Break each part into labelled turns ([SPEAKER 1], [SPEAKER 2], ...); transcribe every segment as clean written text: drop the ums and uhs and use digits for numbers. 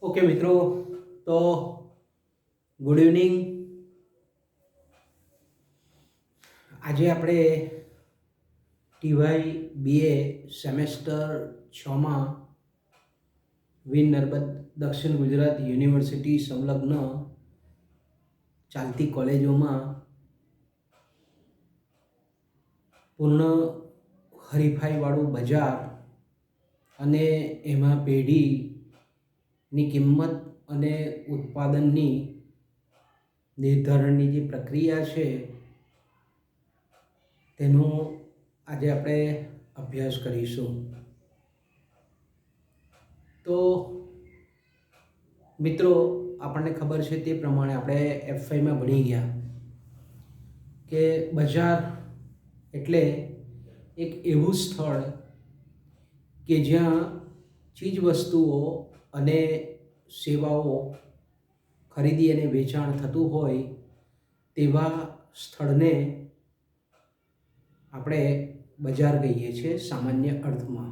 [SPEAKER 1] Okay મિત્રો, તો good evening. આજે આપણે ટીવાય બીએ સેમેસ્ટર 6માં વીર નર્મદ દક્ષિણ ગુજરાત યુનિવર્સિટી સંલગ્ન ચાલતી કોલેજોમાં પૂર્ણ હરીફાઈવાળું બજાર અને એમાં પેઢીની કિંમત અને ઉત્પાદનની નિર્ધારણની જે પ્રક્રિયા છે તેનો આજે આપણે અભ્યાસ કરીશું. તો મિત્રો, આપણને ખબર છે તે પ્રમાણે આપણે F5માં ભણી ગયા કે બજાર એટલે એક એવું સ્થળ કે જ્યાં ચીજ વસ્તુઓ અને સેવાઓ ખરીદી અને વેચાણ થતું હોય તેવા સ્થળને આપણે બજાર કહીએ છીએ સામાન્ય અર્થમાં.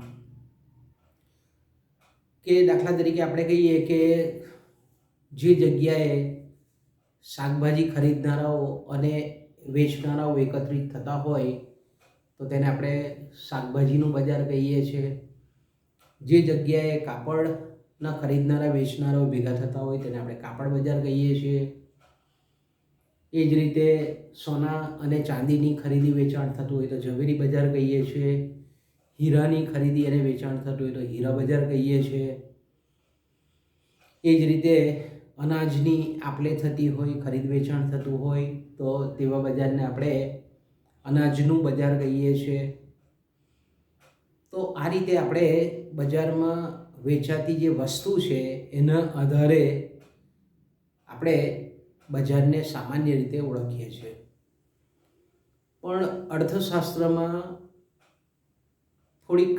[SPEAKER 1] કે દાખલા તરીકે આપણે કહીએ કે જે જગ્યાએ શાકભાજી ખરીદનારાઓ અને વેચનારાઓ એકત્રિત થતા હોય તો તેને આપણે શાકભાજીનું બજાર કહીએ છીએ. જે જગ્યાએ કાપડના ખરીદનારા વેચનારાઓ ભેગા થતા હોય તેને આપણે કાપડ બજાર કહીએ છીએ. એ જ રીતે સોના અને ચાંદીની ખરીદી વેચાણ થતું હોય તો ઝવેરી બજાર કહીએ છીએ. હીરાની ખરીદી અને વેચાણ થતું હોય તો હીરા બજાર કહીએ છીએ. એ જ રીતે અનાજની આપલે થતી હોય, ખરીદ વેચાણ થતું હોય તો તેવા બજારને આપણે અનાજનું બજાર કહીએ છીએ. તો આ રીતે આપણે બજારમાં વેચાતી જે વસ્તુ છે એના આધારે આપણે બજારને સામાન્ય રીતે ઓળખીએ છીએ. પણ અર્થશાસ્ત્રમાં થોડીક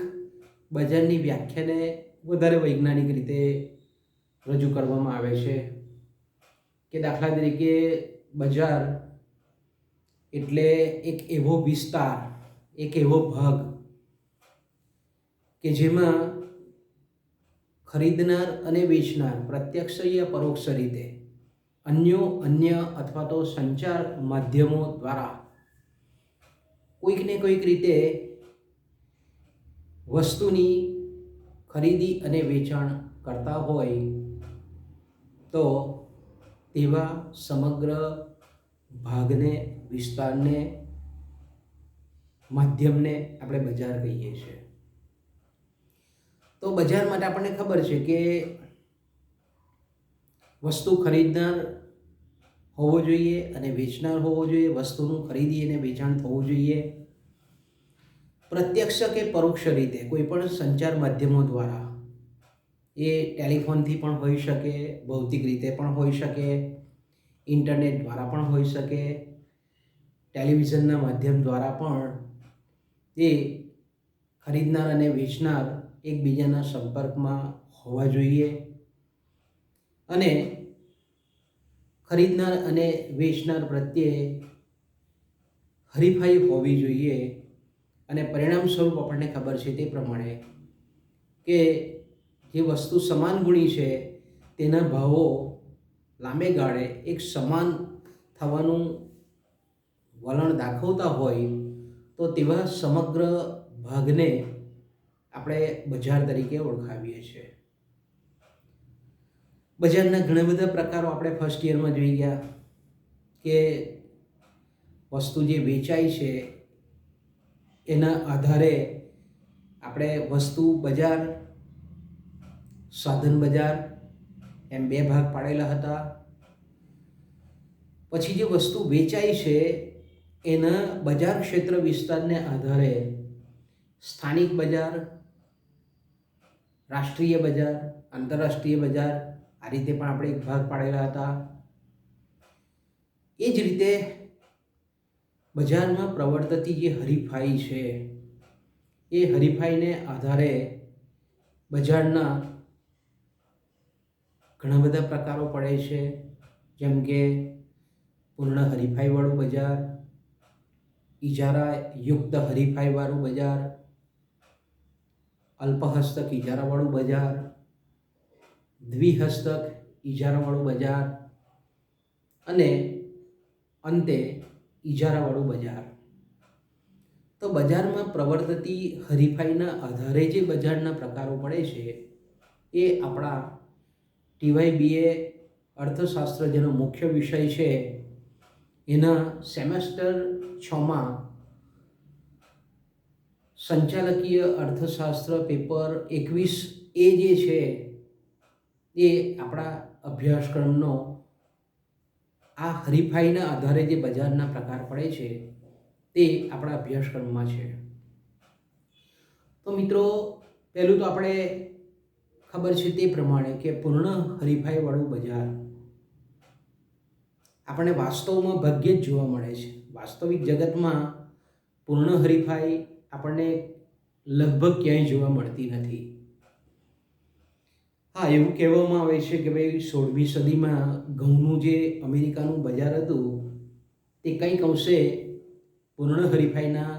[SPEAKER 1] બજારની વ્યાખ્યાને વધારે વૈજ્ઞાનિક રીતે રજૂ કરવામાં આવે છે. કે દાખલા તરીકે બજાર એટલે એક એવો વિસ્તાર, એક એવો ભાગ કે જેમાં ખરીદનાર અને વેચનાર પ્રત્યક્ષ યા પરોક્ષ રીતે અન્ય અથવા તો સંચાર માધ્યમો દ્વારા કોઈક ને કોઈક રીતે વસ્તુની ખરીદી અને વેચાણ કરતા હોય તો તેવા સમગ્ર ભાગને, વિસ્તારને, માધ્યમને આપણે બજાર કહીએ છીએ. તો બજાર માટે આપણને ખબર છે કે વસ્તુ ખરીદનાર હોવો જોઈએ અને વેચનાર હોવો જોઈએ. વસ્તુનું ખરીદી અને વેચાણ થવું જોઈએ પ્રત્યક્ષ કે પરોક્ષ રીતે કોઈ પણ સંચાર માધ્યમો દ્વારા. એ ટેલિફોનથી પણ હોઈ શકે, ભૌતિક રીતે પણ હોઈ શકે, ઇન્ટરનેટ દ્વારા પણ હોઈ શકે, ટેલિવિઝનના માધ્યમ દ્વારા પણ એ ખરીદનાર અને વેચનાર એકબીજાના સંપર્કમાં હોવા જોઈએ. અને ખરીદનાર અને વેચનાર પ્રત્યે હરીફાઈ હોવી જોઈએ. અને પરિણામ સ્વરૂપ આપણને ખબર છે તે પ્રમાણે કે જે વસ્તુ સમાન ગુણી છે તેના ભાવો લાંબે ગાળે એક સમાન થવાનું વલણ દાખવતા હોય તો તેવા સમગ્ર ભાગને આપણે બજાર તરીકે ઓળખાવીએ છીએ. બજારના ઘણા બધા પ્રકારો આપણે ફર્સ્ટ યરમાં જોઈ ગયા કે વસ્તુ જે વેચાય છે એના આધારે આપણે વસ્તુ બજાર, સાધન બજાર એમ બે ભાગ પાડેલા હતા. પછી જે વસ્તુ વેચાય છે એના બજાર ક્ષેત્ર વિસ્તારને આધારે સ્થાનિક બજાર, રાષ્ટ્રીય બજાર, આંતરરાષ્ટ્રીય બજાર આ રીતે પણ આપણે એક ભાગ પાડેલા હતા. એ જ રીતે બજારમાં પ્રવર્તતી જે હરીફાઈ છે એ હરીફાઈને આધારે બજારના ઘણા બધા પ્રકારો પડે છે. જેમ કે પૂર્ણ હરીફાઈવાળું બજાર, ઇજારા યુક્ત હરીફાઈવાળું બજાર, અલ્પહસ્તક ઇજારાવાળું બજાર, દ્વિહસ્તક ઇજારાવાળું બજાર અને અંતે ઇજારાવાળું બજાર. તો બજારમાં પ્રવર્તતી હરીફાઈના આધારે જે બજારના પ્રકારો પડે છે એ આપણા TYBA અર્થશાસ્ત્ર જેનો મુખ્ય વિષય છે એના સેમેસ્ટર 6માં સંચાલકીય અર્થશાસ્ત્ર પેપર 21A જે છે એ આપણા અભ્યાસક્રમનો આ હરીફાઈના આધારે જે બજારના પ્રકાર પડે છે તે આપણા અભ્યાસક્રમમાં છે. તો મિત્રો, પહેલું તો આપણે ખબર છે તે પ્રમાણે કે પૂર્ણ હરીફાઈવાળું બજાર આપણને વાસ્તવમાં ભાગ્યે જ જોવા મળે છે. વાસ્તવિક જગતમાં પૂર્ણ હરીફાઈ આપણને લગભગ ક્યાંય જોવા મળતી નથી. હા, એવું કહેવામાં આવે છે કે ભાઈ 16મી સદીમાં ઘઉંનું જે અમેરિકાનું બજાર હતું તે કંઈક અંશે પૂર્ણ હરીફાઈના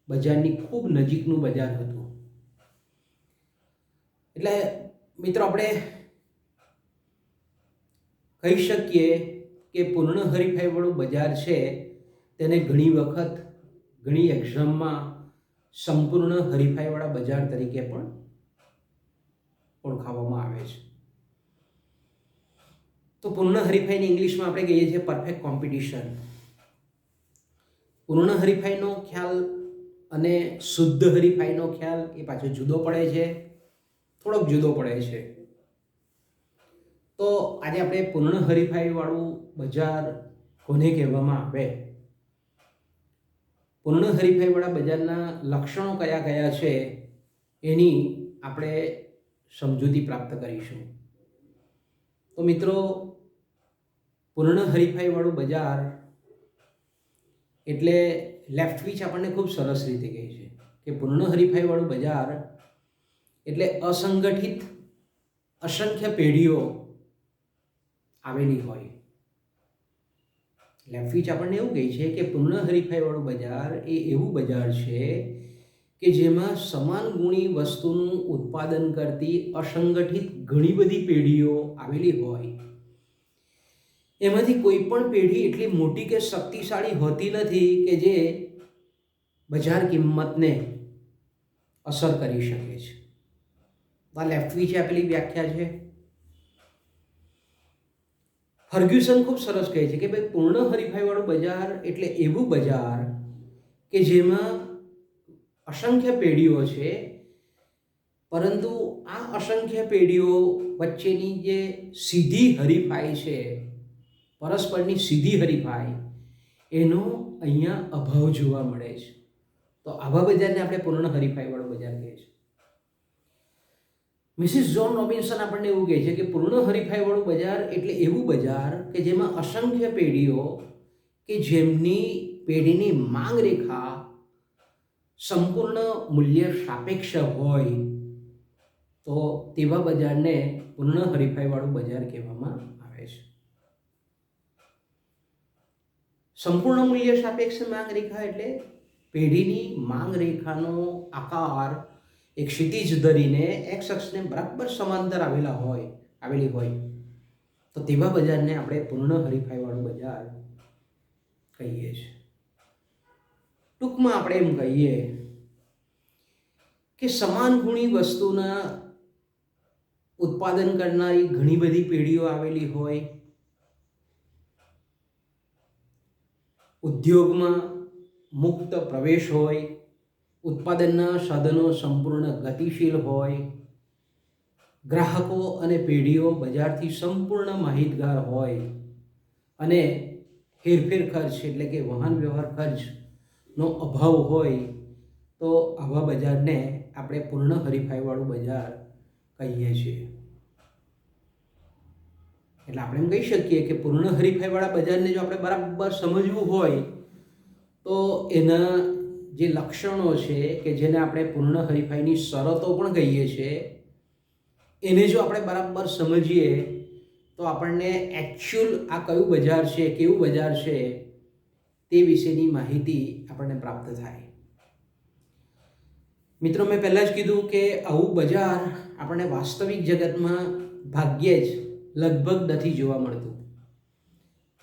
[SPEAKER 1] બજારની ખૂબ નજીકનું બજાર હતું. એટલે મિત્રો, આપણે કહી શકીએ કે પૂર્ણ હરીફાઈવાળું બજાર છે તેને ઘણી વખત ઘણી એક્ઝામમાં સંપૂર્ણ હરીફાઈવાળા બજાર તરીકે પણ ઓળખાવવામાં આવે છે. તો પૂર્ણ હરીફાઈને ઇંગ્લિશમાં આપણે કહીએ છીએ પરફેક્ટ કોમ્પિટિશન. પૂર્ણ હરીફાઈનો ખ્યાલ અને શુદ્ધ હરીફાઈનો ખ્યાલ એ પાછો જુદો પડે છે, થોડોક જુદો પડે છે. તો આજે આપણે પૂર્ણ હરીફાઈવાળું બજાર કોને કહેવામાં આવે, પૂર્ણ હરીફાઈવાળા બજારના લક્ષણો કયા કયા છે એની આપણે સમજૂતી પ્રાપ્ત કરીશું. તો મિત્રો, પૂર્ણ હરીફાઈવાળું બજાર એટલે લેફ્ટવિચ આપણને ખૂબ સરસ રીતે કહે છે કે પૂર્ણ હરીફાઈવાળું બજાર એટલે અસંગઠિત અસંખ્ય પેઢીઓ આવેલી હોય. લેફ્ટવિચ આપણને એવું કહે છે કે પૂર્ણ હરીફાઈવાળું બજાર એ એવું બજાર છે કે જેમાં સમાન ગુણી વસ્તુનું ઉત્પાદન કરતી અસંગઠિત ઘણી બધી પેઢીઓ આવેલી હોય. એમાંથી કોઈ પણ પેઢી એટલી મોટી કે શક્તિશાળી હોતી નથી કે જે બજાર કિંમતને અસર કરી શકે છે. આ લેફ્ટવિચે આપેલી વ્યાખ્યા છે. ફર્ગ્યુસન ખૂબ સરસ કહે છે કે ભાઈ પૂર્ણ હરીફાઈવાળું બજાર એટલે એવું બજાર કે જેમાં અસંખ્ય પેઢીઓ છે, પરંતુ આ અસંખ્ય પેઢીઓ વચ્ચેની જે સીધી હરીફાઈ છે, પરસ્પરની સીધી હરીફાઈ, એનો અહીંયા અભાવ જોવા મળે છે. તો આવા બજારને આપણે પૂર્ણ હરીફાઈવાળું બજાર કહે છે. મિસિસ જ્હોન રોબિન્સન આપણને એવું કહે છે કે પૂર્ણ હરીફાઈવાળું બજાર એટલે એવું બજાર કે જેમાં અસંખ્ય પેઢીઓ કે જેમની પેઢીની માંગ રેખા સંપૂર્ણ મૂલ્ય સાપેક્ષ હોય, તો તેવા બજારને પૂર્ણ હરીફાઈવાળું બજાર કહેવામાં આવે છે. સંપૂર્ણ મૂલ્ય સાપેક્ષ માંગ રેખા એટલે પેઢીની માંગ રેખાનો આકાર એક ક્ષિતિજ ધરીને એક્સ અક્ષને બરાબર સમાંતર આવેલી હોય, તો તેવા બજારને આપણે પૂર્ણ હરીફાઈવાળું બજાર કહીએ છીએ. ટૂંકમાં આપણે એમ કહીએ કે સમાન ગુણી વસ્તુના ઉત્પાદન કરનારી ઘણી બધી પેઢીઓ આવેલી હોય, ઉદ્યોગમાં મુક્ત પ્રવેશ હોય, ઉત્પાદનના સાધનો સંપૂર્ણ ગતિશીલ હોય, ગ્રાહકો અને પેઢીઓ બજારથી સંપૂર્ણ માહિતગાર હોય અને હેરફેર ખર્ચ એટલે કે વાહન વ્યવહાર ખર્ચનો અભાવ હોય, તો આવા બજારને આપણે પૂર્ણ હરીફાઈવાળું બજાર કહીએ છીએ. એટલે આપણે એમ કહી શકીએ કે પૂર્ણ હરીફાઈવાળા બજારને જો આપણે બરાબર સમજવું હોય તો એના જે લક્ષણો છે કે જેને આપણે પૂર્ણ હરીફાઈની શરતો પણ કહીએ છીએ, એને જો આપણે બરાબર સમજીએ તો આપણને એકચ્યુઅલ આ કયું બજાર છે, કેવું બજાર છે તે વિશેની માહિતી આપણને પ્રાપ્ત થાય. મિત્રો, મેં પહેલાં જ કીધું કે આવું બજાર આપણને વાસ્તવિક જગતમાં ભાગ્યે જ લગભગ નથી જોવા મળતું.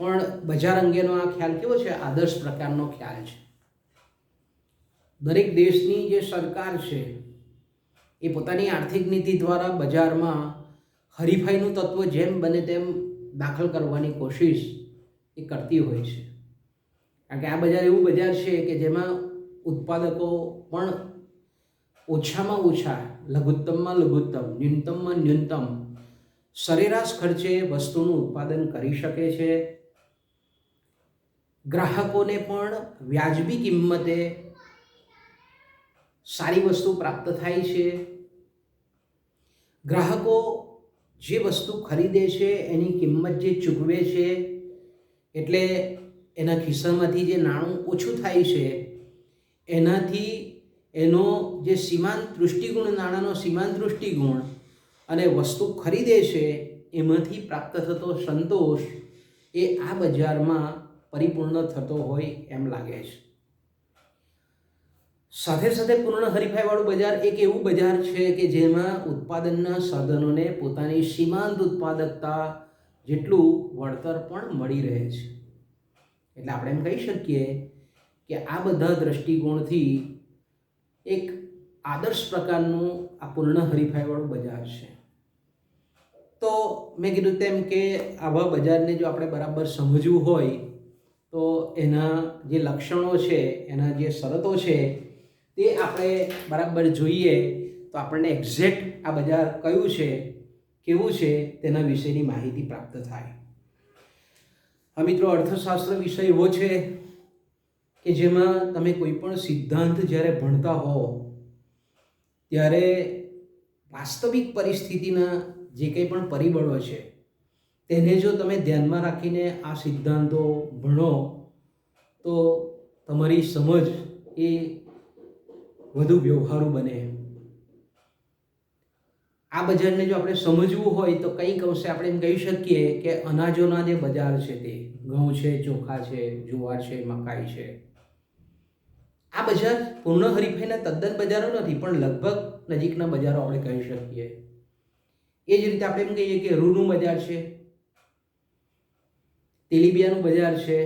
[SPEAKER 1] પણ બજાર અંગેનો આ ખ્યાલ કેવો છે? આદર્શ પ્રકારનો ખ્યાલ છે. દરેક દેશની જે સરકાર છે એ પોતાની આર્થિક નીતિ દ્વારા બજારમાં હરીફાઈનું તત્વ જેમ બને તેમ દાખલ કરવાની કોશિશ એ કરતી હોય છે. કારણ કે આ બજાર એવું બજાર છે કે જેમાં ઉત્પાદકો પણ ઓછામાં ઓછા, લઘુત્તમમાં લઘુત્તમ, ન્યૂનતમમાં ન્યૂનતમ સરેરાશ ખર્ચે વસ્તુનું ઉત્પાદન કરી શકે છે. ગ્રાહકોને પણ વ્યાજબી કિંમતે સારી વસ્તુ પ્રાપ્ત થાય છે. ગ્રાહકો જે વસ્તુ ખરીદે છે એની કિંમત જે ચૂકવે છે એટલે એના ખિસ્સામાંથી જે નાણું ઓછું થાય છે એનાથી એનો જે સીમાંત દૃષ્ટિગુણ, નાણાંનો સીમાંત દૃષ્ટિગુણ અને વસ્તુ ખરીદે છે એમાંથી પ્રાપ્ત થતો સંતોષ એ આ બજારમાં પરિપૂર્ણ થતો હોય એમ લાગે છે. સાથે સાથે પૂર્ણ હરીફાઈવાળું બજાર એક એવું બજાર છે કે જેમાં ઉત્પાદનના સાધનોને પોતાની સીમાંત ઉત્પાદકતા જેટલું વળતર પણ મળી રહે છે. એટલે આપણે એમ કહી શકીએ કે આ બધા દૃષ્ટિકોણથી એક આદર્શ પ્રકારનું આ પૂર્ણ હરીફાઈવાળું બજાર છે. તો મેં કીધું તેમ કે આવા બજારને જો આપણે બરાબર સમજવું હોય તો એના જે લક્ષણો છે, એના જે શરતો છે તે આપણે બરાબર જોઈએ તો આપણને એક્ઝેક્ટ આ બજાર કયું છે, કેવું છે તેના વિશેની માહિતી પ્રાપ્ત થાય. હા મિત્રો, અર્થશાસ્ત્ર વિષય એવો છે કે જેમાં તમે કોઈ પણ સિદ્ધાંત જ્યારે ભણતા હો ત્યારે વાસ્તવિક પરિસ્થિતિના જે કંઈ પણ પરિબળો છે તેને જો તમે ધ્યાનમાં રાખીને આ સિદ્ધાંતો ભણો તો તમારી સમજ એ વધુ વ્યવહારુ બને. આ બજારને જો આપણે સમજવું હોય તો કંઈક અંશે આપણે એમ કહી શકીએ કે અનાજોના જે બજાર છે તે ઘઉં છે, ચોખા છે, જુવાર છે, મકાઈ છે, આ બજાર પૂર્ણ હરીફાઈના તદ્દન બજારો નથી પણ લગભગ નજીકના બજારો આપણે કહી શકીએ. એ જ રીતે આપણે એમ કહીએ કે રૂનું બજાર છે, તેલીબિયાનું બજાર છે,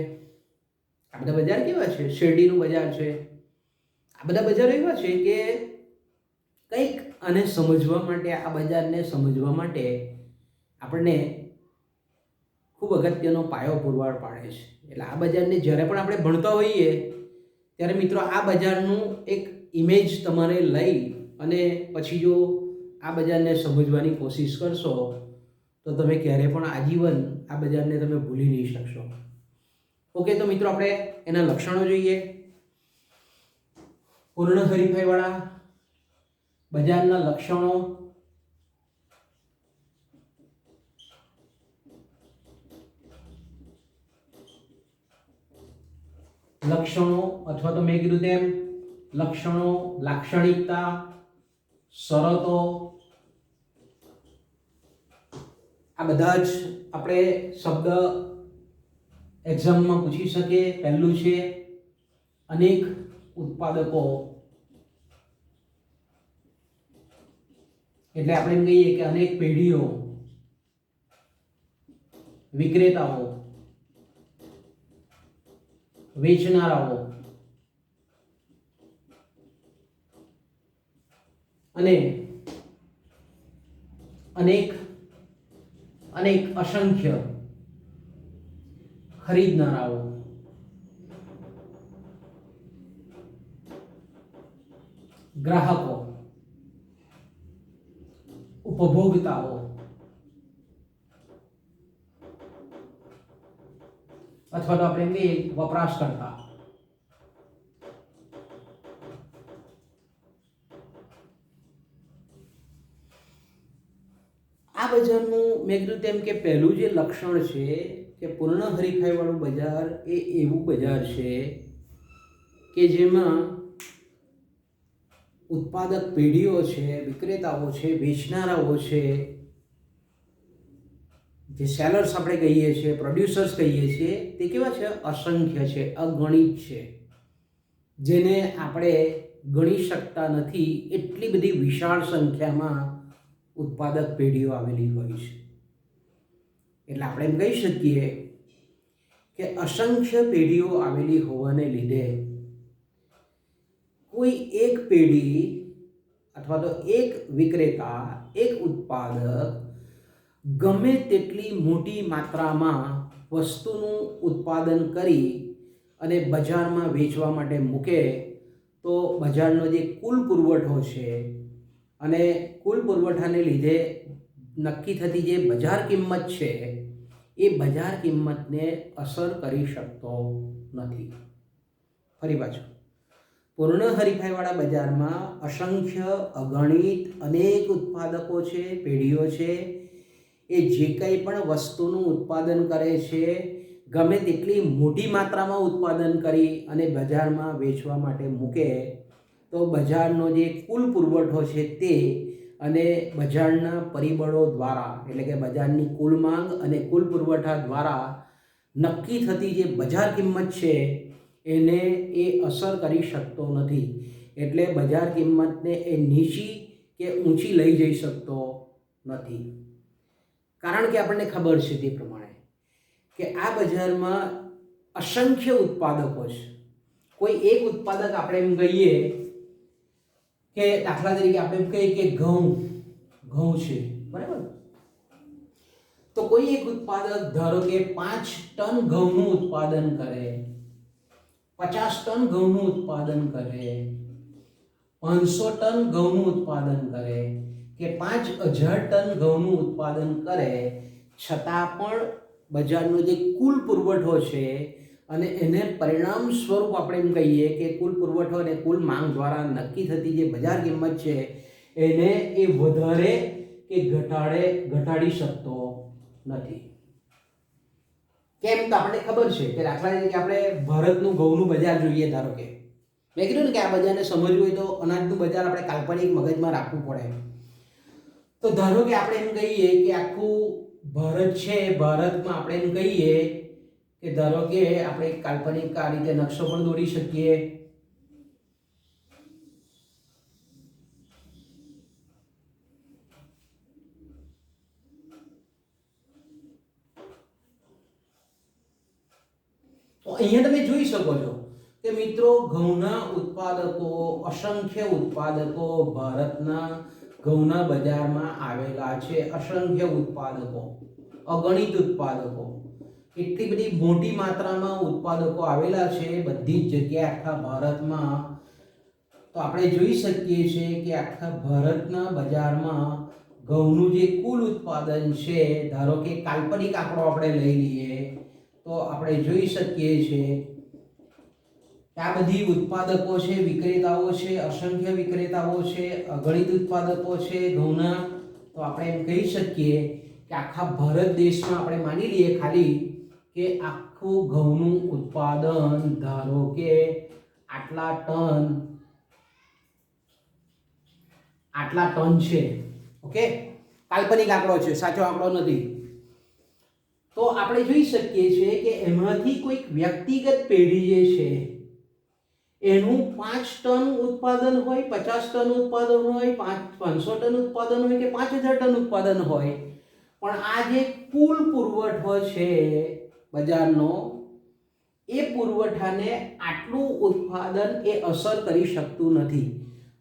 [SPEAKER 1] આ બધા બજાર કેવા છે? શેરડીનું બજાર છે. આ બધા બજારો એવા છે કે કંઈક આને સમજવા માટે, આ બજારને સમજવા માટે આપણને ખૂબ અગત્યનો પાયો પુરવાર પાડે છે. એટલે આ બજારને જ્યારે પણ આપણે ભણતા હોઈએ ત્યારે મિત્રો આ બજારનું એક ઇમેજ તમારે લઈ અને પછી જો આ બજારને સમજવાની કોશિશ કરશો તો તમે ક્યારે પણ આજીવન આ બજારને તમે ભૂલી નહીં શકશો. ઓકે, તો મિત્રો આપણે એના લક્ષણો જોઈએ. પૂર્ણ હરીફાઈવાળા બજારના લક્ષણો. લક્ષણો અથવા તો મેં કીધું તેમ લક્ષણો, લાક્ષણિકતા, શરતો, આ બધા જ આપણે શબ્દ એક્ઝામમાં પૂછી શકીએ. પહેલું છે અનેક ઉત્પાદકો, એટલે આપણે એમ કહીએ કે અનેક પેઢીઓ, વિક્રેતાઓ, વેચનારાઓ અને અનેક અસંખ્ય ખરીદનારાઓ. ગ્રાહકો, ઉપભોક્તાઓ અથવા તો આપણે કહીએ વપરાશકર્તા. આ બજારનું મેં કીધું તેમ કે પહેલું જે લક્ષણ છે કે પૂર્ણ હરીફાઈવાળું બજાર એ એવું બજાર છે કે જેમાં ઉત્પાદક પેઢીઓ છે, વિક્રેતાઓ છે, વેચનારાઓ છે, જે સેલર્સ આપણે કહીએ છીએ, પ્રોડ્યુસર્સ કહીએ છીએ, તે કેવા છે? અસંખ્ય છે, અગણિત છે, જેને આપણે ગણી શકતા નથી. એટલી બધી વિશાળ સંખ્યામાં ઉત્પાદક પેઢીઓ આવેલી હોય છે. એટલે આપણે એમ કહી શકીએ કે અસંખ્ય પેઢીઓ આવેલી હોવાને લીધે કોઈ એક પેઢી અથવા તો એક વિક્રેતા, એક ઉત્પાદક ગમે તેટલી મોટી માત્રામાં વસ્તુનું ઉત્પાદન કરી અને બજારમાં વેચવા માટે મૂકે તો બજારનો જે કુલ પુરવઠો છે અને કુલ પુરવઠાને લીધે નક્કી થતી જે બજાર કિંમત છે એ બજાર કિંમતને અસર કરી શકતો નથી. ફરી પાછું, પૂર્ણ હરીફાઈવાળા બજારમાં અસંખ્ય અગણિત અનેક ઉત્પાદકો છે, પેઢીઓ છે. એ જે કંઈ પણ વસ્તુનું ઉત્પાદન કરે છે ગમે તેટલી મોટી માત્રામાં ઉત્પાદન કરી અને બજારમાં વેચવા માટે મૂકે તો બજારનો જે કુલ પુરવઠો છે તે અને બજારના પરિબળો દ્વારા, એટલે કે બજારની કુલ માંગ અને કુલ પુરવઠા દ્વારા નક્કી થતી જે બજાર કિંમત છે એને એ અસર કરી શકતો નથી. એટલે બજાર કિંમતને એ નીચી કે ઊંચી લઈ જઈ શકતો નથી. કારણ કે આપણને ખબર છે તે પ્રમાણે કે આ બજારમાં અસંખ્ય ઉત્પાદકો છે. કોઈ એક ઉત્પાદક આપણે એમ કહીએ કે દાખલા તરીકે આપણે એમ કહીએ કે ઘઉં છે, બરાબર? તો કોઈ એક ઉત્પાદક ધારો કે 5 ટન ઘઉંનું ઉત્પાદન કરે, 50 ટન ઘઉંનું ઉત્પાદન કરે, 500 ટન ઘઉંનું ઉત્પાદન કરે કે 5000 ટન ઘઉંનું ઉત્પાદન કરે, છતાં પણ બજારનો જે કુલ પુરવઠો છે અને એને પરિણામ સ્વરૂપ આપણે એમ કહીએ કે કુલ પુરવઠો અને કુલ માંગ દ્વારા નક્કી થતી જે બજાર કિંમત છે એને એ વધારે કે ઘટાડી શકતો નથી. કેમ? તો આપણને ખબર છે કે દાખલા તરીકે આપણે ભારતનું ઘઉંનું બજાર જોઈએ. ધારો કે મેં કીધું ને કે આ બજારને સમજવું હોય તો અનાજનું બજાર આપણે કાલ્પનિક મગજમાં રાખવું પડે. તો ધારો કે આપણે એમ કહીએ કે આખું ભારત છે, ભારતમાં આપણે એમ કહીએ કે ધારો કે આપણે કાલ્પનિક આ રીતે નકશો પણ દોરી શકીએ. તો અહીંયા તમે જોઈ શકો છો કે મિત્રો ઘઉંના ઉત્પાદકો, અસંખ્ય ઉત્પાદકો ભારતના ઘઉંના બજારમાં આવેલા છે. અસંખ્ય ઉત્પાદકો, અગણિત ઉત્પાદકો, એટલી બધી મોટી માત્રામાં ઉત્પાદકો આવેલા છે બધી જ જગ્યાએ આખા ભારતમાં. તો આપણે જોઈ શકીએ છીએ કે આખા ભારતના બજારમાં ઘઉંનું જે કુલ ઉત્પાદન છે, ધારો કે કાલ્પનિક આંકડો આપણે લઈ લઈએ તો આપણે જોઈ શકીએ છીએ કે આ બધી ઉત્પાદકો છે, વિક્રેતાઓ છે, અસંખ્ય વિક્રેતાઓ છે, અગણિત ઉત્પાદકો છે ઘઉંના. તો આપણે એમ કહી શકીએ કે આખા ભારત દેશમાં આપણે માની લઈએ ખાલી કે આખું ઘઉંનું ઉત્પાદન ધારો કે આટલા ટન છે. ઓકે, કાલ્પનિક આંકડો છે, સાચો આંકડો નથી. તો આપણે જોઈ શકીએ છીએ કે એમાંથી કોઈક વ્યક્તિગત પેઢી જે છે એનું 5 ટન ઉત્પાદન હોય, 50 ટન ઉત્પાદન હોય, 500 ટન ઉત્પાદન હોય કે 5000 ટન ઉત્પાદન હોય, પણ આ જે કુલ પુરવઠો છે બજારનો, એ પુરવઠાને આટલું ઉત્પાદન એ અસર કરી શકતું નથી.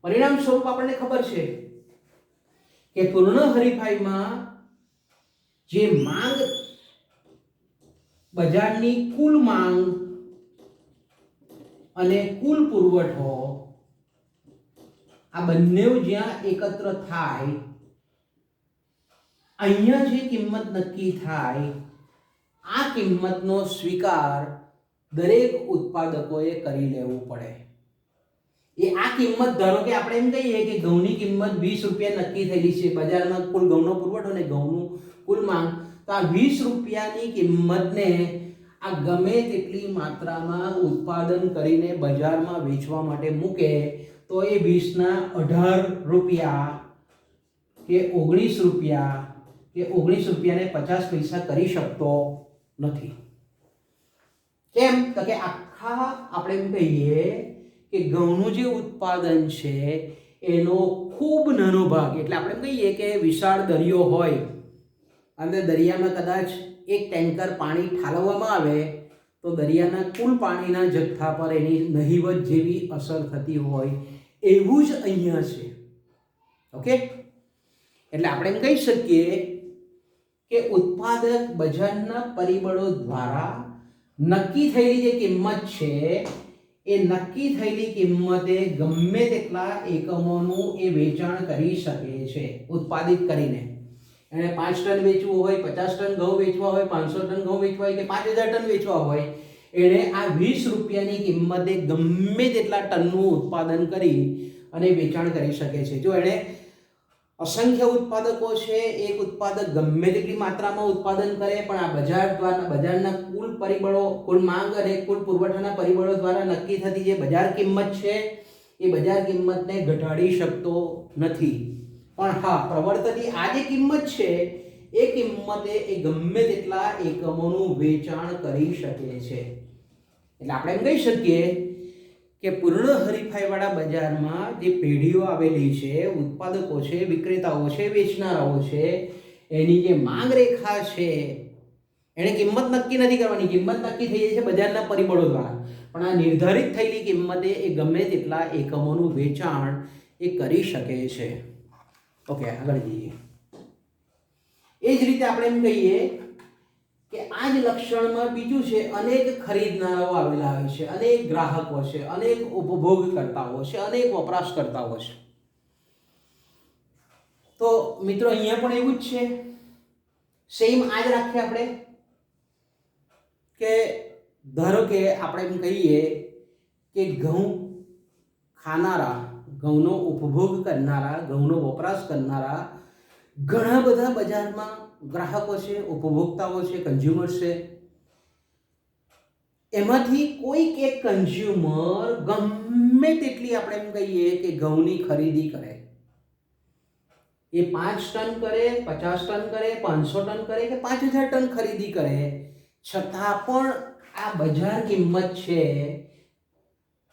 [SPEAKER 1] પરિણામ સ્વરૂપ આપણને ખબર છે કે પૂર્ણ હરીફાઈમાં જે માંગ, બજારની કુલ માંગ અને કુલ પુરવઠો, આ બંને જ્યાં એકત્ર થાય, અહીંયા જે કિંમત નક્કી થાય, આ કિંમતનો સ્વીકાર દરેક ઉત્પાદકોએ કરી લેવું પડે. એ આ કિંમત ધારો કે આપણે એમ કહીએ કે ઘઉંની કિંમત 20 રૂપિયા નક્કી થયેલી છે બજારમાં, કુલ ઘઉંનો પુરવઠો અને ઘઉંનું કુલ માંગ. તો આ 20 રૂપિયાની કિંમતને આ ગમે તેટલી માત્રામાં ઉત્પાદન કરીને બજારમાં વેચવા માટે મૂકે તો એ 20ના 18 રૂપિયા કે 19 રૂપિયા કે 19 રૂપિયાને 50 પૈસા કરી શકતો નથી. કેમ? તો કે આખા આપણે એમ કહીએ કે ઘઉંનું જે ઉત્પાદન છે એનો ખૂબ નાનો ભાગ, એટલે આપણે કહીએ કે વિશાળ દરિયો હોય અને દરિયામાં કદાચ એક ટેન્કર પાણી ઠાલવવામાં આવે તો દરિયાના કુલ પાણીના જથ્થા પર એની નહિવત જેવી અસર થતી હોય એવું જ અહીંયા છે. ઓકે, એટલે આપણે એમ કહી શકીએ કે ઉત્પાદક બજારના પરિબળો દ્વારા નક્કી થયેલી જે કિંમત છે એ નક્કી થયેલી કિંમતે ગમે તેટલા એકમોનું એ વેચાણ કરી શકે છે ઉત્પાદિત કરીને. એને 5 ટન વેચવું હોય, 50 ટન ઘઉં વેચવા હોય, 500 ટન ઘઉં વેચવા હોય કે 5000 ટન વેચવા હોય, એણે આ 20 રૂપિયાની કિંમતે ગમે તેટલા ટનનું ઉત્પાદન કરી અને વેચાણ કરી શકે છે. જો એણે અસંખ્ય ઉત્પાદકો છે, એક ઉત્પાદક ગમે તેટલી માત્રામાં ઉત્પાદન કરે પણ આ બજાર દ્વારા બજારના કુલ પરિબળો, કુલ માંગ અને કુલ પુરવઠાના પરિબળો દ્વારા નક્કી થતી જે બજાર કિંમત છે એ બજાર કિંમતને ઘટાડી શકતો નથી. પણ હા, પ્રવર્તતી આ જે કિંમત છે એ કિંમતે એ ગમે તેટલા એકમોનું વેચાણ કરી શકે છે. એટલે આપણે એમ કહી શકીએ કે પૂર્ણ હરીફાઈવાળા બજારમાં જે પેઢીઓ આવેલી છે, ઉત્પાદકો છે, વિક્રેતાઓ છે, વેચનારાઓ છે, એની જે માંગ રેખા છે એને કિંમત નક્કી નથી કરવાની. કિંમત નક્કી થઈ જાય છે બજારના પરિબળો દ્વારા, પણ આ નિર્ધારિત થયેલી કિંમતે એ ગમે તેટલા એકમોનું વેચાણ એ કરી શકે છે. ઓકે, આગળ જઈએ. એ જ રીતે આપણે એમ કહીએ કે આ જ લક્ષણમાં બીજું છે, અનેક ખરીદનારાઓ આવેલા હોય છે, અનેક ગ્રાહકો છે, અનેક ઉપભોગકર્તાઓ છે, અનેક વપરાશકર્તાઓ છે. તો મિત્રો અહીંયા પણ એવું જ છે, સેમ આ જ રાખીએ આપણે કે ધારો કે આપણે એમ કહીએ કે ઘઉં ખાનારા, ઘઉંનો ઉપભોગ કરનારા, ઘઉંનો વપરાશ કરનારા ઘણા બધા બજારમાં ગ્રાહકો છે, ઉપભોક્તાઓ છે, કન્ઝ્યુમર્સ છે. એમાંથી કોઈક એક કન્ઝ્યુમર ગમે તેટલી આપણે એમ કહીએ કે ઘઉંની ખરીદી કરે, એ 5 ટન કરે, 50 ટન કરે, 500 ટન કરે કે 5000 ટન ખરીદી કરે, છતાં પણ આ બજાર કિંમત છે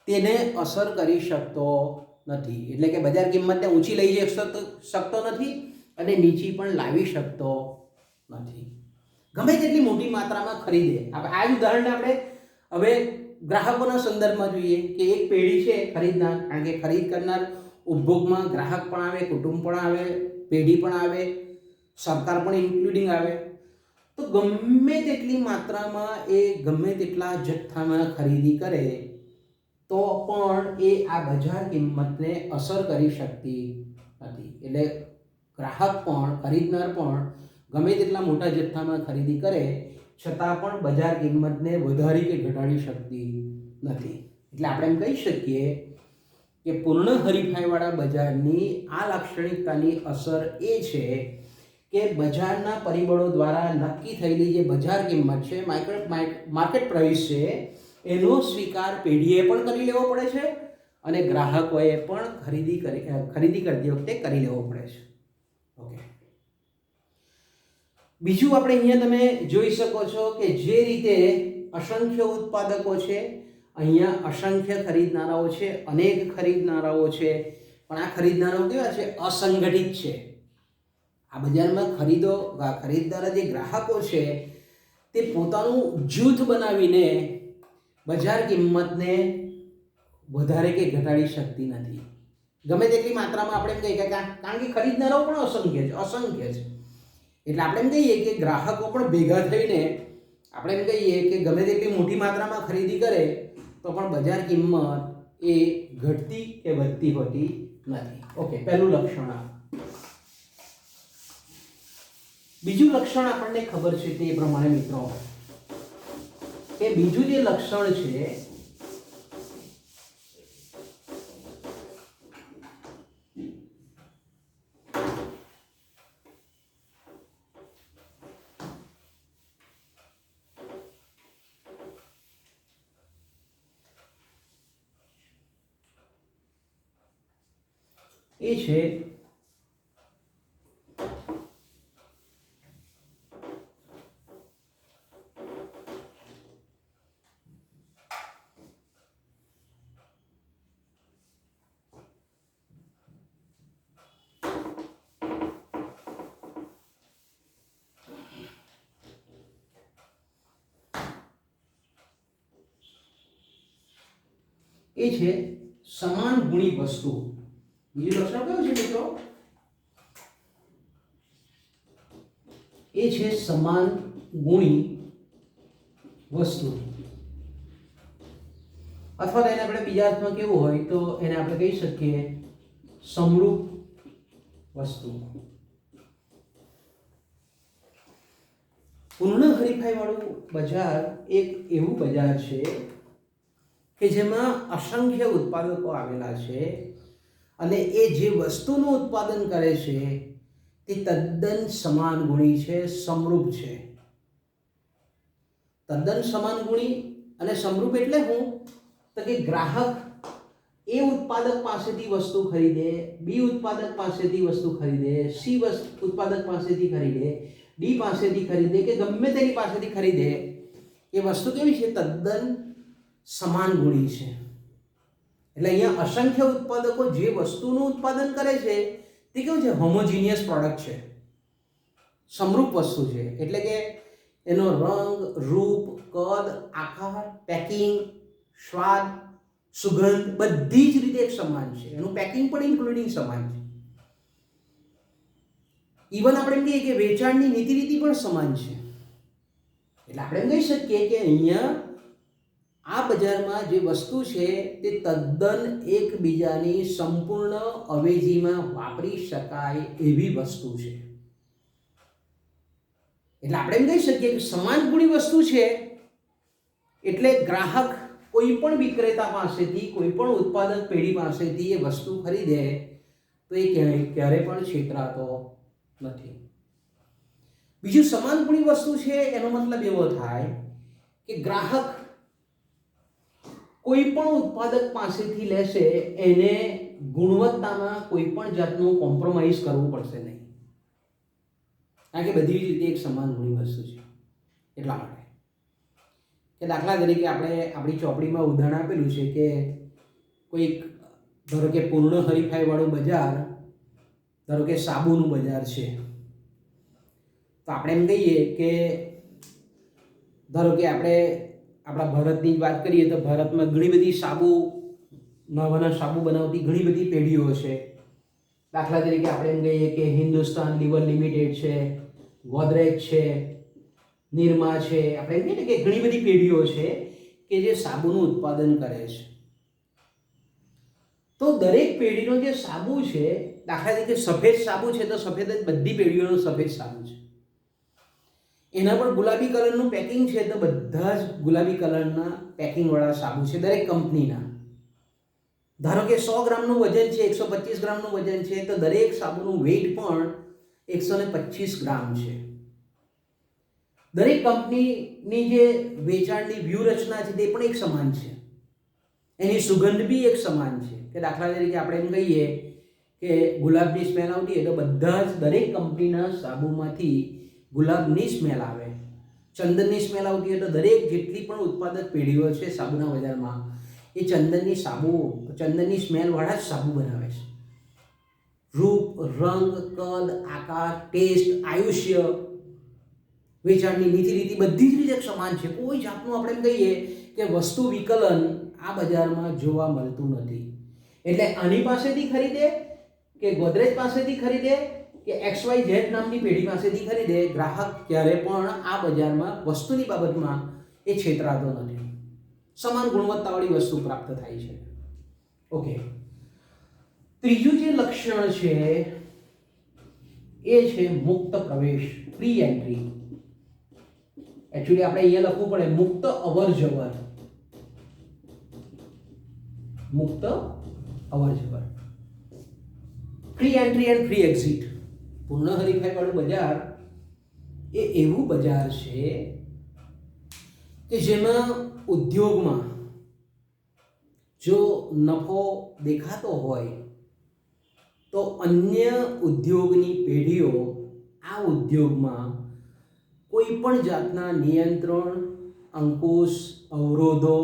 [SPEAKER 1] તેને અસર કરી શકતો નથી. એટલે કે બજાર કિંમતને ઊંચી લઈ જઈ શકતો નથી અને નીચી પણ લાવી શકતો નથી. ગમે તેટલી મોટી માત્રામાં ખરીદે. આ જ ઉદાહરણ આપણે હવે ગ્રાહકોના સંદર્ભમાં જોઈએ કે એક પેઢી છે ખરીદનાર, કારણ કે ખરીદ કરનાર ઉપભોગમાં ગ્રાહક પણ આવે, કુટુંબ પણ આવે, પેઢી પણ આવે, સરકાર પણ ઇન્ક્લુડિંગ આવે. તો ગમે તેટલી માત્રામાં એ ગમે તેટલા જથ્થામાં ખરીદી કરે તો પણ એ આ બજાર કિંમતને અસર કરી શકતી નથી. એટલે ગ્રાહક પણ, ખરીદનાર પણ ગમે તેટલા મોટા જથ્થામાં ખરીદી કરે છતાં પણ બજાર કિંમતને વધારી કે ઘટાડી શકતી નથી. એટલે આપણે એમ કહી શકીએ કે પૂર્ણ હરીફાઈવાળા બજારની આ લાક્ષણિકતાની અસર એ છે કે બજારના પરિબળો દ્વારા નક્કી થયેલી જે બજાર કિંમત છે, માર્કેટ પ્રાઇસ છે, એનો સ્વીકાર પેઢીએ પણ કરી લેવો પડે છે અને ગ્રાહકોએ પણ ખરીદી કરતી વખતે કરી લેવો પડે છે. ઓકે, બીજું આપણે અહીંયા તમે જોઈ શકો છો કે જે રીતે અસંખ્ય ઉત્પાદકો છે, અહીંયા અસંખ્ય ખરીદનારાઓ છે, અનેક ખરીદનારાઓ છે, પણ આ ખરીદનારાઓ કેવા છે? અસંગઠિત છે. આ બજારમાં ખરીદનારા જે ગ્રાહકો છે તે પોતાનું જૂથ બનાવીને બજાર કિંમતને વધારે કે ઘટાડી શકતી નથી. ગમે તેટલી માત્રામાં આપણે એમ કહીએ કે કારણ કે ખરીદનારાઓ પણ અસંખ્ય છે. એટલે આપણે એમ કહીએ કે ગ્રાહકો પણ ભેગા થઈને આપણે એમ કહીએ કે ગમે તેટલી મોટી માત્રામાં ખરીદી કરે તો પણ બજાર કિંમત એ ઘટતી કે વધતી હોતી નથી. ઓકે, પહેલું લક્ષણ આ. બીજું લક્ષણ આપણને ખબર છે તે પ્રમાણે મિત્રો કે બીજું જે લક્ષણ છે એ છે એ છે સમાન ગુણી વસ્તુ. બીજું લક્ષણ કયું છે મિત્રો? એ છે સમાન ગુણી વસ્તુ. અથવા એને આપણે બીજા અર્થમાં કેવું હોય તો એને આપણે કહી શકીએ સમરૂપ વસ્તુ. પૂર્ણ હરીફાઈ વાળું બજાર એક એવું બજાર છે કે જેમાં અસંખ્ય ઉત્પાદકો આવેલા છે અને એ જે વસ્તુનું ઉત્પાદન કરે છે તે તદ્દન સમાન ગુણી છે, સમરૂપ છે. તદ્દન સમાન ગુણી અને સમરૂપ એટલે હું તો કે ગ્રાહક એ ઉત્પાદક પાસેથી વસ્તુ ખરીદે, બી ઉત્પાદક પાસેથી વસ્તુ ખરીદે, સી ઉત્પાદક પાસેથી ખરીદે, ડી પાસેથી ખરીદે કે ગમે તેની પાસેથી ખરીદે, એ વસ્તુ કેવી છે? તદ્દન સમાન ગુણી છે. એટલે અહીંયા અસંખ્ય ઉત્પાદકો જે વસ્તુનું ઉત્પાદન કરે છે તે કેવું છે? હોમોજીનિયસ પ્રોડક્ટ છે, સમરૂપ વસ્તુ છે. એટલે કે એનો રંગ, રૂપ, કદ, આકાર, પેકિંગ, સ્વાદ, સુગંધ બધી જ રીતે એક સમાન છે. એનું પેકિંગ પણ ઇન્ક્લુડિંગ સમાન છે. ઇવન આપણે એમ કહીએ કે વેચાણની નીતિ રીતિ પણ સમાન છે. એટલે આપણે એમ કહી શકીએ કે અહીંયા આ બજારમાં જે વસ્તુ છે તે તદ્દન એકબીજાની સંપૂર્ણ અવેજીમાં વાપરી શકાય એવી વસ્તુ છે. એટલે આપણે એમ કહી શકીએ કે સમાન ગુણી વસ્તુ છે એટલે ગ્રાહક કોઈ પણ વિક્રેતા પાસેથી, કોઈ પણ ઉત્પાદક પેઢી પાસેથી એ વસ્તુ ખરીદે તો એ ક્યારે પણ છેતરાતો નથી. બીજું સમાન ગુણી વસ્તુ છે એનો મતલબ એવો થાય કે ગ્રાહક કોઈ પણ ઉત્પાદક પાસેથી લેશે એને ગુણવત્તામાં કોઈ પણ જાતનું કોમ્પ્રોમાઇઝ કરવું પડશે નહીં, કારણ કે બધી રીતે એક સમાન ગુણી વસ્તુ છે. એટલા માટે કે દાખલા તરીકે આપણે આપણી ચોપડીમાં ઉદાહરણ આપેલું છે કે કોઈક ધારો કે પૂર્ણ હરીફાઈ વાળું બજાર, ધારો કે સાબુનું બજાર છે, તો આપણે એમ કહીએ કે ધારો કે આપણે આપણા ભારતની જ વાત કરીએ તો ભારતમાં ઘણી બધી નવાના સાબુ બનાવતી ઘણી બધી પેઢીઓ છે. દાખલા તરીકે આપણે એમ કહીએ કે હિન્દુસ્તાન લીવર લિમિટેડ છે, ગોદરેજ છે, નિરમા છે. આપણે એમ કહીએ કે ઘણી બધી પેઢીઓ છે કે જે સાબુનું ઉત્પાદન કરે છે. તો દરેક પેઢીનો જે સાબુ છે, દાખલા તરીકે સફેદ સાબુ છે તો સફેદ જ બધી પેઢીઓનો સફેદ સાબુ છે. એના પર ગુલાબી કલરનું પેકિંગ છે તો બધા જ ગુલાબી કલરના પેકિંગવાળા સાબુ છે દરેક કંપનીના. ધારો કે 100 ગ્રામનું વજન છે, 125 ગ્રામનું વજન છે તો દરેક સાબુનું વેઇટ પણ 125 ગ્રામ છે. દરેક કંપનીની જે વેચાણની વ્યૂહરચના છે તે પણ એક સમાન છે. એની સુગંધ બી એક સમાન છે. કે દાખલા તરીકે આપણે એમ કહીએ કે ગુલાબની સ્મેલ આવતી હોય તો બધા જ દરેક કંપનીના સાબુમાંથી ગુલાબની સ્મેલ આવે. ચંદનની સ્મેલ આવતી હોય તો દરેક જેટલી પણ ઉત્પાદક પેઢીઓ છે સાબુના બજારમાં એ ચંદનની સ્મેલવાળા જ સાબુ બનાવે છે. રૂપ, રંગ, કદ, આકાર, ટેસ્ટ, આયુષ્ય, વેચાણની નીતિ રીતિ બધી જ રીતે સમાન છે. કોઈ જાતનું આપણે એમ કહીએ કે વસ્તુ વિકલન આ બજારમાં જોવા મળતું નથી. એટલે આની પાસેથી ખરીદે કે ગોદરેજ પાસેથી ખરીદે કે XYZ નામની પેઢી પાસેથી ખરીદે, ગ્રાહક ક્યારે પણ આ બજારમાં વસ્તુની બાબતમાં એ છેતરાતો નથી. સમાન ગુણવત્તાવાળી વસ્તુ પ્રાપ્ત થાય છે. ઓકે, ત્રીજું જે લક્ષણ છે એ છે મુક્ત પ્રવેશ, ફ્રી એન્ટ્રી. એકચ્યુઅલી આપણે અહીંયા લખવું પડે મુક્ત અવર જવર. મુક્ત અવર જવર, free entry and free exit. પૂર્ણ હરીફાઈ વાળું બજાર એ એવું બજાર છે કે જેમાં ઉદ્યોગમાં જો નફો દેખાતો હોય તો અન્ય ઉદ્યોગની પેઢીઓ આ ઉદ્યોગમાં કોઈ પણ જાતના નિયંત્રણ, અંકુશ, અવરોધો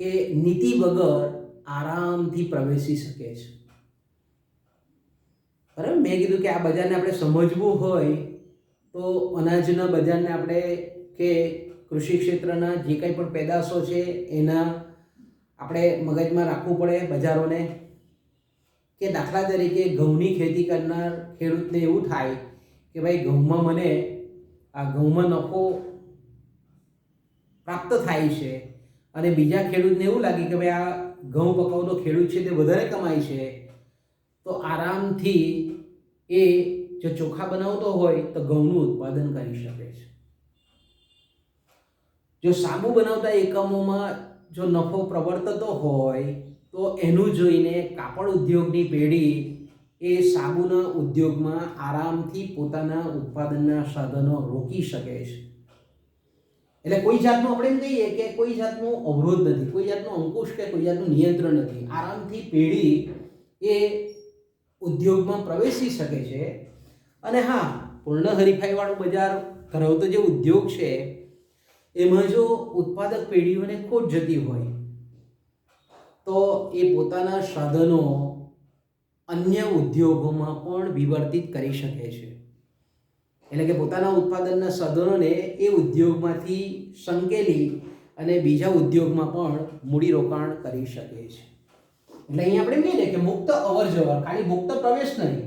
[SPEAKER 1] કે નીતિ વગર આરામથી પ્રવેશી શકે છે. બરાબર, મેં કીધું કે આ બજારને આપણે સમજવું હોય તો અનાજના બજારને આપણે કે કૃષિ ક્ષેત્રના જે કંઈ પણ પેદાશો છે એના આપણે મગજમાં રાખવું પડે બજારોને કે દાખલા તરીકે ઘઉંની ખેતી કરનાર ખેડૂતને એવું થાય કે ભાઈ ઘઉંમાં મને આ ઘઉંમાં નફો પ્રાપ્ત થાય છે અને બીજા ખેડૂતને એવું લાગે કે ભાઈ આ ઘઉં પકવતો ખેડૂત છે તે વધારે કમાય છે, તો આરામથી એ જો ચોખા બનાવતો હોય તો ઘઉંનું ઉત્પાદન કરી શકે છે. જો સાબુ બનાવતા એકમોમાં જો નફો પ્રવર્તતો હોય તો એનું જોઈને કાપડ ઉદ્યોગની પેઢી એ સાબુના ઉદ્યોગમાં આરામથી પોતાના ઉત્પાદનના સાધનો રોકી શકે છે. એટલે કોઈ જાતનું આપણે એમ કહીએ કે કોઈ જાતનો અવરોધ નથી, કોઈ જાતનો અંકુશ કે કોઈ જાતનું નિયંત્રણ નથી. આરામથી પેઢી એ ઉદ્યોગમાં પ્રવેશી શકે છે. અને હા, પૂર્ણ હરીફાઈવાળું બજાર ધરાવતો જે ઉદ્યોગ છે એમાં જો ઉત્પાદક પેઢીઓને ખોટ જતી હોય તો એ પોતાના સાધનો અન્ય ઉદ્યોગોમાં પણ વિવર્તિત કરી શકે છે. એટલે કે પોતાના ઉત્પાદનના સાધનોને એ ઉદ્યોગમાંથી સંકેલી અને બીજા ઉદ્યોગમાં પણ મૂડીરોકાણ કરી શકે છે. એટલે અહીંયા આપણે કહીએ કે મુક્ત અવર જવર, ખાલી મુક્ત પ્રવેશ નહીં.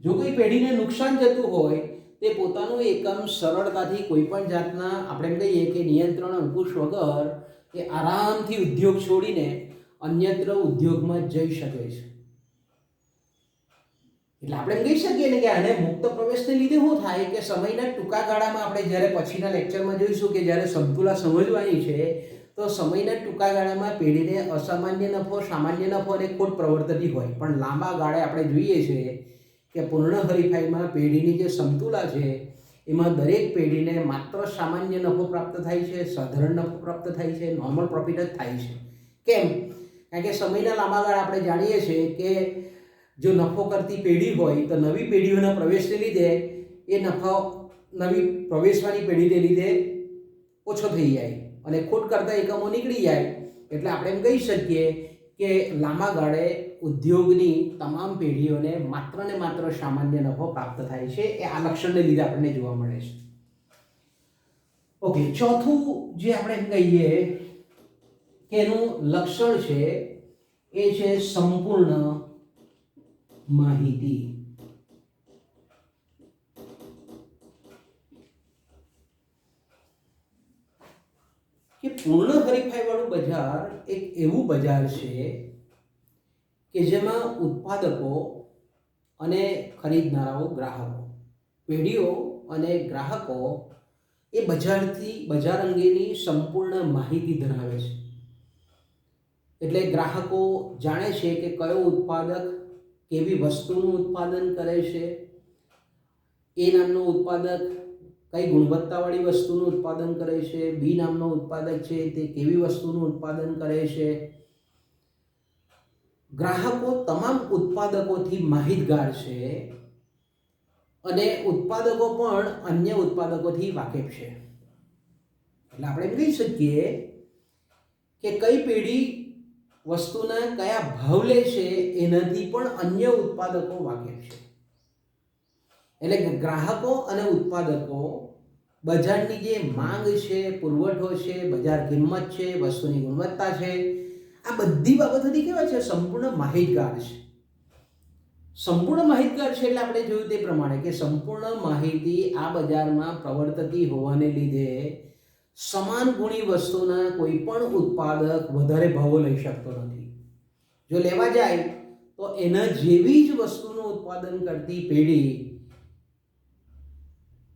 [SPEAKER 1] જો કોઈ પેઢીને નુકસાન જતું હોય તે પોતાનું એકમ સરળતાથી કોઈ પણ જાતના આપણે એમ કહીએ કે નિયંત્રણ અંકુશ વગર એ આરામથી ઉદ્યોગ છોડીને અન્યત્ર ઉદ્યોગમાં જઈ શકે છે. એટલે આપણે કહી શકીએ ને કે આને મુક્ત પ્રવેશને લીધે શું થાય કે સમયના ટૂંકા ગાળામાં આપણે જ્યારે પછીના લેક્ચરમાં જોઈશું કે જ્યારે સમતુલા સમજવાની છે તો સમયના ટૂંકા ગાળામાં પેઢીને અસામાન્ય નફો, સામાન્ય નફો અને ખોટ પ્રવર્તતી હોય, પણ લાંબા ગાળે આપણે જોઈએ છીએ કે પૂર્ણ હરીફાઈમાં પેઢીની જે સમતુલા છે એમાં દરેક પેઢીને માત્ર સામાન્ય નફો પ્રાપ્ત થાય છે, સાધારણ નફો પ્રાપ્ત થાય છે, નોર્મલ પ્રોફિટ જ થાય છે. કેમ? કારણ કે સમયના લાંબા ગાળે આપણે જાણીએ છીએ કે જો નફો કરતી પેઢી હોય તો નવી પેઢીઓના પ્રવેશને લીધે એ નફો નવી પ્રવેશવાની પેઢીને લીધે ઓછો થઈ જાય અને ખોટ કરતા એકમો નીકળી જાય. એટલે આપણે એમ કહી શકીએ કે લાંબા ગાળે ઉદ્યોગની તમામ પેઢીઓને માત્ર ને માત્ર સામાન્ય નફો પ્રાપ્ત થાય છે. એ આ લક્ષણને લીધે આપણને જોવા મળે છે. ઓકે, ચોથું જે આપણે એમ કહીએ કે એનું લક્ષણ છે એ છે સંપૂર્ણ માહિતી. કે પૂર્ણ હરીફાઈ વાળું બજાર એક એવું બજાર છે કે જેમાં ઉત્પાદકો અને ખરીદનારાઓ, ગ્રાહકો, પેઢીઓ અને ગ્રાહકો એ બજાર અંગેની સંપૂર્ણ માહિતી ધરાવે છે. એટલે ગ્રાહકો જાણે છે કે કયો ઉત્પાદક કેવી વસ્તુનું ઉત્પાદન કરે છે, એ નામનો ઉત્પાદક કઈ ગુણવત્તાવાળી વસ્તુનું ઉત્પાદન કરે છે, બી નામનો ઉત્પાદક છે તે કેવી વસ્તુનું ઉત્પાદન કરે છે. ગ્રાહકો તમામ ઉત્પાદકોથી માહિતગાર છે અને ઉત્પાદકો પણ અન્ય ઉત્પાદકોથી વાકેફ છે. એટલે આપણે એમ કહી શકીએ કે કઈ પેઢી વસ્તુના કયા ભાવ લે છે એનાથી પણ અન્ય ઉત્પાદકો વાકેફ છે. એટલે ગ્રાહકો અને ઉત્પાદકો બજારની જે માંગ છે, પુરવઠો છે, બજાર કિંમત છે, વસ્તુની ગુણવત્તા છે, આ બધી બાબતોથી કેવા છે સંપૂર્ણ માહિતગાર છે. સંપૂર્ણ માહિતગાર છે એટલે આપણે જોયું તે પ્રમાણે કે સંપૂર્ણ માહિતી આ બજારમાં પ્રવર્તતી હોવાને લીધે સમાન ગુણી વસ્તુના કોઈ પણ ઉત્પાદક વધારે ભાવો લઈ શકતો નથી. જો લેવા જાય તો એના જેવી જ વસ્તુનું ઉત્પાદન કરતી પેઢી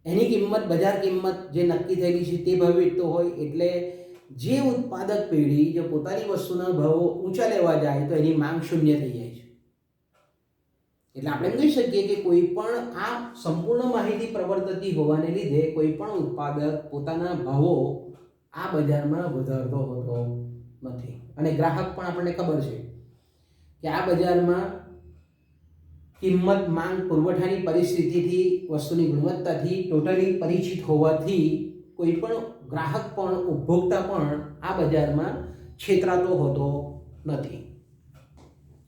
[SPEAKER 1] એની કિંમત, બજાર કિંમત જે નક્કી થયેલી છે તે ભાવે વેચતો હોય. એટલે જે ઉત્પાદક પેઢી જો પોતાની વસ્તુના ભાવો ઊંચા લેવા જાય તો એની માંગ શૂન્ય થઈ જાય છે. એટલે આપણે કહી શકીએ કે કોઈ પણ આ સંપૂર્ણ માહિતી પ્રવર્તતી હોવાને લીધે કોઈ પણ ઉત્પાદક પોતાના ભાવો આ બજારમાં વધારતો હોતો નથી. અને ગ્રાહક પણ આપણને ખબર છે કે આ બજારમાં કિંમત, માંગ, પુરવઠાની પરિસ્થિતિથી, વસ્તુની ગુણવત્તાથી ટોટલી પરિચિત હોવાથી કોઈ પણ ગ્રાહક પણ, ઉપભોક્તા પણ આ બજારમાં છેતરાતો હોતો નથી.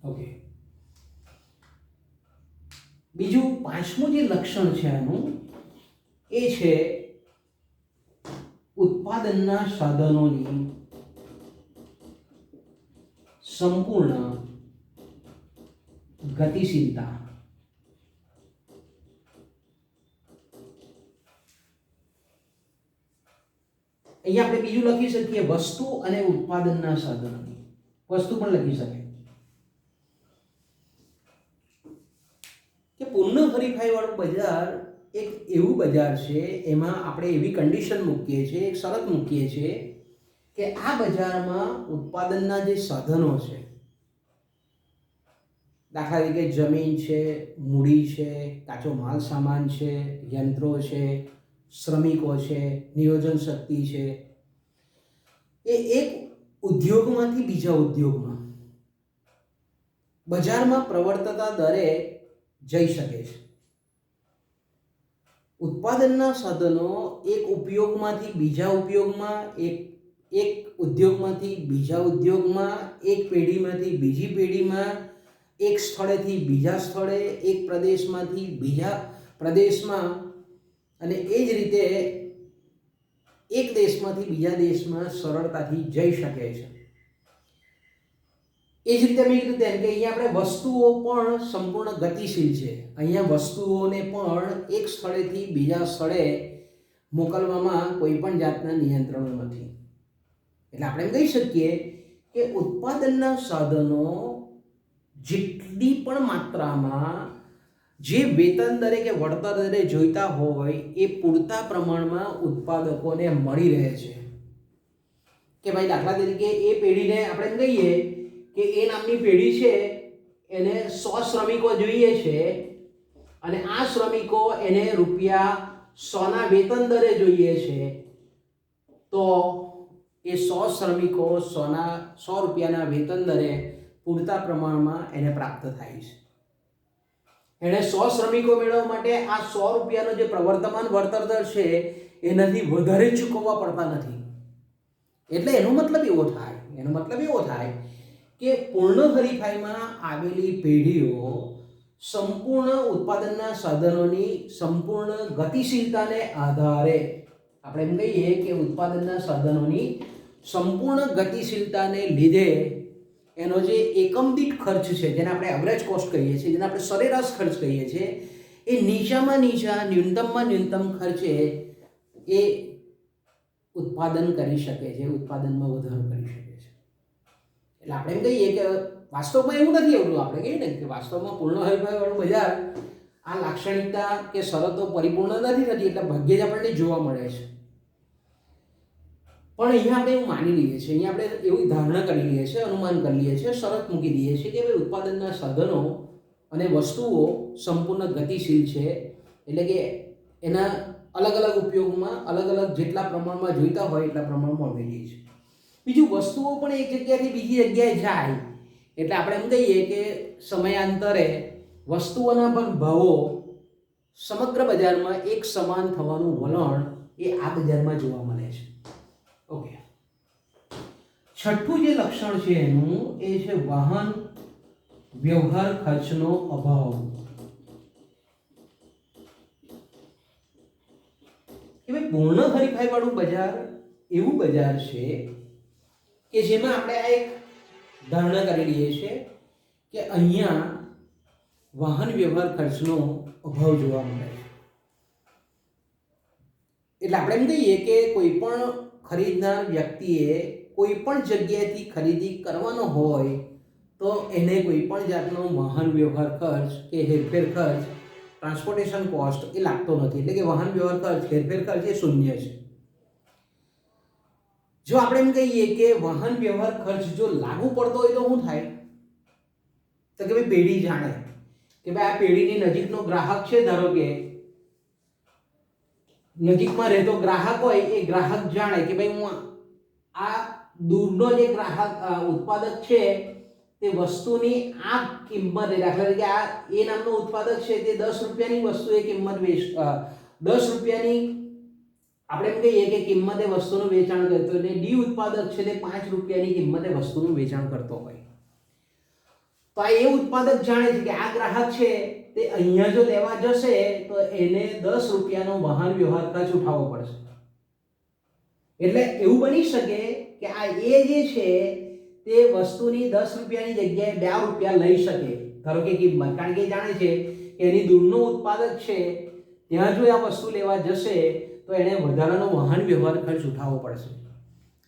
[SPEAKER 1] ઓકે, બીજું પાંચમું જે લક્ષણ છે આનું એ છે ઉત્પાદનના સાધનોની સંપૂર્ણ ગતિશીલતા. અહીંયા આપણે બીજું લખી શકીએ વસ્તુ અને ઉત્પાદનના સાધનોની. વસ્તુ પણ લખી શકે કે પૂર્ણ હરીફાઈ વાળું બજાર એક એવું બજાર છે, એમાં આપણે એવી કન્ડિશન મૂકીએ છીએ, એક શરત મૂકીએ છીએ કે આ બજારમાં ઉત્પાદનના જે સાધનો છે, દાખલા તરીકે જમીન છે, મૂડી છે, કાચો માલ સામાન છે, યંત્રો છે, શ્રમિકો છે, નિયોજન શક્તિ છે, એ એક ઉદ્યોગમાંથી બીજા ઉદ્યોગમાં બજારમાં પ્રવર્તતા દરે જઈ શકે છે. ઉત્પાદનના સાધનો એક ઉપયોગમાંથી બીજા ઉપયોગમાં, એક ઉદ્યોગમાંથી બીજા ઉદ્યોગમાં, એક પેઢીમાંથી બીજી પેઢીમાં, એક સ્થળેથી બીજા સ્થળે, એક પ્રદેશમાંથી બીજા પ્રદેશમાં, અને એ જ રીતે એક દેશમાંથી બીજા દેશમાં સરળતાથી જઈ શકે છે. એ જ રીતે મેં કીધું તેમ કે અહીંયા આપણે વસ્તુઓ પણ સંપૂર્ણ ગતિશીલ છે. અહીંયા વસ્તુઓને પણ એક સ્થળેથી બીજા સ્થળે મોકલવામાં કોઈ પણ જાતના નિયંત્રણો નથી. એટલે આપણે એમ કહી શકીએ કે ઉત્પાદનના સાધનો જેટલી પણ માત્રામાં જે વેતન દરે કે વળતર દરે જોઈતા હોય એ પૂરતા પ્રમાણમાં ઉત્પાદકોને મળી રહે છે. કે ભાઈ દાખલા તરીકે એ પેઢીને આપણે એમ કહીએ કે એ નામની પેઢી છે, એને 100 શ્રમિકો જોઈએ છે અને આ શ્રમિકો એને રૂપિયા 100ના વેતન દરે જોઈએ છે, તો એ 100 શ્રમિકો 100 રૂપિયાના વેતન દરે પૂરતા પ્રમાણમાં એને પ્રાપ્ત થાય છે. એને 100 શ્રમિકો મેળવવા માટે આ 100 રૂપિયાનો જે પ્રવર્તમાન વળતર દર છે એનાથી વધારે ચૂકવવા પડતા નથી. એટલે એનો મતલબ એવો થાય કે પૂર્ણ હરીફાઈમાં આવેલી પેઢીઓ સંપૂર્ણ ઉત્પાદનના સાધનોની સંપૂર્ણ ગતિશીલતાને આધારે, આપણે એમ કહીએ કે ઉત્પાદનના સાધનોની સંપૂર્ણ ગતિશીલતાને લીધે એનો જે એકમ દીઠ ખર્ચ છે, જેને આપણે એવરેજ કોસ્ટ કહીએ છીએ, જેને આપણે સરેરાશ ખર્ચ કહીએ છીએ, એ નીચામાં નીચા, ન્યૂનતમમાં ન્યૂનતમ ખર્ચે એ ઉત્પાદન કરી શકે છે, ઉત્પાદનમાં વધારો કરી શકે છે. એટલે આપણે એમ કહીએ કે વાસ્તવમાં એવું નથી. એવું આપણે કહીએ ને કે વાસ્તવમાં પૂર્ણ હરીફાઈવાળું બજાર આ લાક્ષણિકતા કે શરતો પરિપૂર્ણ નથી થતી, એટલે ભાગ્યે જ આપણને જોવા મળે છે. પણ અહીંયા આપણે એવું માની લઈએ છીએ, અહીંયા આપણે એવી ધારણા કરી લઈએ છીએ, અનુમાન કરી લઈએ છીએ, શરત મૂકી દઈએ છીએ કે ભાઈ ઉત્પાદનના સાધનો અને વસ્તુઓ સંપૂર્ણ ગતિશીલ છે. એટલે કે એના અલગ અલગ ઉપયોગમાં અલગ અલગ જેટલા પ્રમાણમાં જોઈતા હોય એટલા પ્રમાણમાં મળી છે. બીજું, વસ્તુઓ પણ એક જગ્યાથી બીજી જગ્યાએ જાય એટલે આપણે એમ કહીએ કે સમયાંતરે વસ્તુઓના પણ ભાવો સમગ્ર બજારમાં એક સમાન થવાનું વલણ એ આ બજારમાં જોવા મળે છે. ઓકે, છઠ્ઠું જે લક્ષણ છે એનું એ છે વાહન વ્યવહાર ખર્ચનો અભાવ. કે ભાઈ પૂર્ણ હરીફાઈ વાળું બજાર એવું બજાર છે કે જેમાં આપણે આ એક ધારણા કરી લઈએ છીએ કે અહીંયા વાહન વ્યવહાર ખર્ચનો અભાવ જોવા મળે છે. એટલે આપણે એમ કહીએ કે કોઈ પણ ખરીદનાર વ્યક્તિએ કોઈ પણ જગ્યાએથી ખરીદી કરવાનો હોય તો એને કોઈ પણ જાતનો વાહન વ્યવહાર ખર્ચ કે હેરફેર ખર્ચ, ટ્રાન્સપોર્ટેશન કોસ્ટ એ લાગતો નથી. એટલે કે વાહન વ્યવહાર ખર્ચ, હેરફેર ખર્ચ એ શૂન્ય છે. જો આપણે એમ કહીએ કે વાહન વ્યવહાર ખર્ચ જો લાગુ પડતો હોય તો શું થાય? તો કે ભાઈ પેઢી જાણે કે ભાઈ આ પેઢીની નજીકનો ગ્રાહક છે, ધારો કે નજીકમાં રહેતો ગ્રાહક હોય, એ ગ્રાહક જાણે કે ભાઈ હું આ દૂરનો જે ગ્રાહક ઉત્પાદક છે તે વસ્તુની આ કિંમતે, દાખલા તરીકે આ એ નામનો ઉત્પાદક છે તે 10 રૂપિયાની વસ્તુ એ કિંમત 10 રૂપિયાની આપણે એમ કહીએ કે કિંમતે વસ્તુનું વેચાણ કરતો હોય, ડી ઉત્પાદક છે તે 5 રૂપિયાની કિંમતે વસ્તુનું વેચાણ કરતો હોય, તો આ એ ઉત્પાદક જાણે છે કે આ ગ્રાહક છે તે અહીંયા જો લેવા જશે તો એને 10 રૂપિયાનો વાહન વ્યવહાર ખર્ચ ઉઠાવવો પડશે. એટલે એવું બની શકે કે આ એ જે છે તે એ વસ્તુની 10 રૂપિયાની જગ્યાએ 2 રૂપિયા લઈ શકે, ધારો કે કિંમત, કારણ કે એ જાણે છે કે એની દૂરનો ઉત્પાદક છે ત્યાં જો આ વસ્તુ લેવા જશે તો એને વધારાનો વાહન વ્યવહાર ખર્ચ ઉઠાવવો પડશે.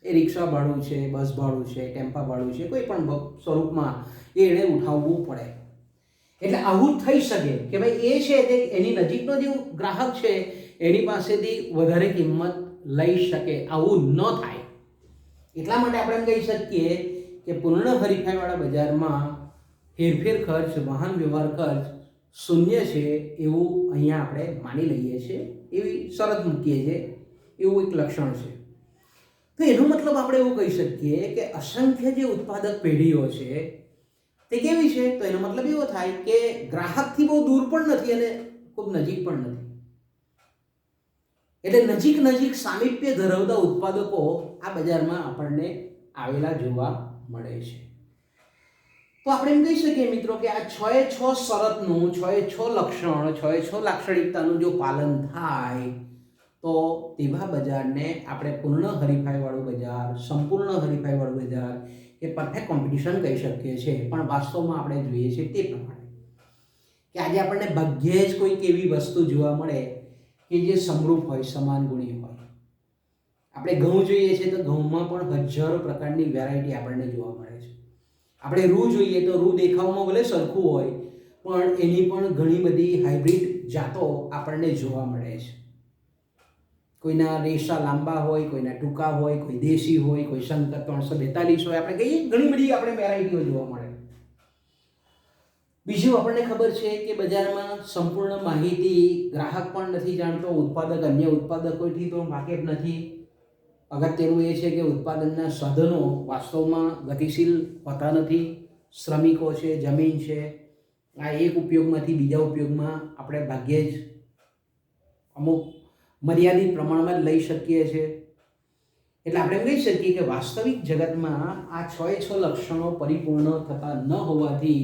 [SPEAKER 1] એ રિક્ષા ભાડું છે, બસ ભાડું છે, ટેમ્પા ભાડું છે, કોઈ પણ સ્વરૂપમાં એણે ઉઠાવવું પડે. એટલે આવું થઈ શકે કે ભાઈ એ છે તે એની નજીકનો જે ગ્રાહક છે એની પાસેથી વધારે કિંમત લઈ શકે, આવું ન થાય. એટલા માટે આપણે એમ કહી શકીએ કે પૂર્ણ હરીફાઈવાળા બજારમાં હેરફેર ખર્ચ, વાહન વ્યવહાર ખર્ચ શૂન્ય છે એવું અહીંયા આપણે માની લઈએ છીએ, એવી શરત મૂકીએ છીએ, એવું એક લક્ષણ છે. તો એનો મતલબ આપણે એવું કહી શકીએ કે અસંખ્ય જે ઉત્પાદક પેઢીઓ છે તે કેવી છે? તો એનો મતલબ એવો થાય કે ગ્રાહકથી બહુ દૂર પણ નથી અને ખૂબ નજીક પણ નથી. એટલે નજીક નજીક સામીપ્ય ધરાવતા ઉત્પાદકો આ બજારમાં આપણને આવેલા જોવા મળે છે. તો આપણે એમ કહી શકીએ મિત્રો કે આ 6 શરતનું, 6 લક્ષણ, 6 લાક્ષણિકતાનું જો પાલન થાય તો તેવા બજારને આપણે પૂર્ણ હરીફાઈવાળું બજાર, સંપૂર્ણ હરીફાઈવાળું બજાર કે પરફેક્ટ કોમ્પિટિશન કહી શકીએ છીએ. પણ વાસ્તવમાં આપણે જોઈએ છીએ તે પ્રમાણે કે આજે આપણને ભાગ્યે જ કોઈક એવી વસ્તુ જોવા મળે કે જે સમરૂપ હોય, સમાન ગુણી હોય. આપણે ઘઉં જોઈએ છીએ તો ઘઉંમાં પણ હજારો પ્રકારની વેરાયટી આપણને જોવા મળે છે. આપણે રૂ જોઈએ તો રૂ દેખાવમાં ભલે સરખું હોય પણ એની પણ ઘણી બધી હાઇબ્રિડ જાતો આપણને જોવા મળે છે. કોઈના રેસા લાંબા હોય, કોઈના ટૂંકા હોય, કોઈ દેશી હોય, કોઈ શંકર 342 હોય, આપણે કહીએ ઘણી બધી આપણે વેરાયટીઓ જોવા મળે. બીજું આપણને ખબર છે કે બજારમાં સંપૂર્ણ માહિતી ગ્રાહક પણ નથી જાણતો, ઉત્પાદક અન્ય ઉત્પાદકોથી તો વાકેફ નથી. અગત્યનું એ છે કે ઉત્પાદનના સાધનો વાસ્તવમાં ગતિશીલ હોતા નથી. શ્રમિકો છે, જમીન છે, આ એક ઉપયોગમાંથી બીજા ઉપયોગમાં આપણે ભાગ્યે જ અમુક મર્યાદિત પ્રમાણમાં જ લઈ શકીએ છીએ. એટલે આપણે એમ કહી શકીએ કે વાસ્તવિક જગતમાં આ 6 લક્ષણો પરિપૂર્ણ થતા ન હોવાથી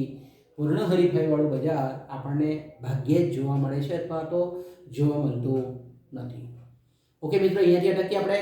[SPEAKER 1] પૂર્ણ હરીફાઈવાળું બજાર આપણને ભાગ્યે જ જોવા મળે છે અથવા તો જોવા મળતું નથી. ઓકે મિત્રો, અહીંયાથી અટકી આપણે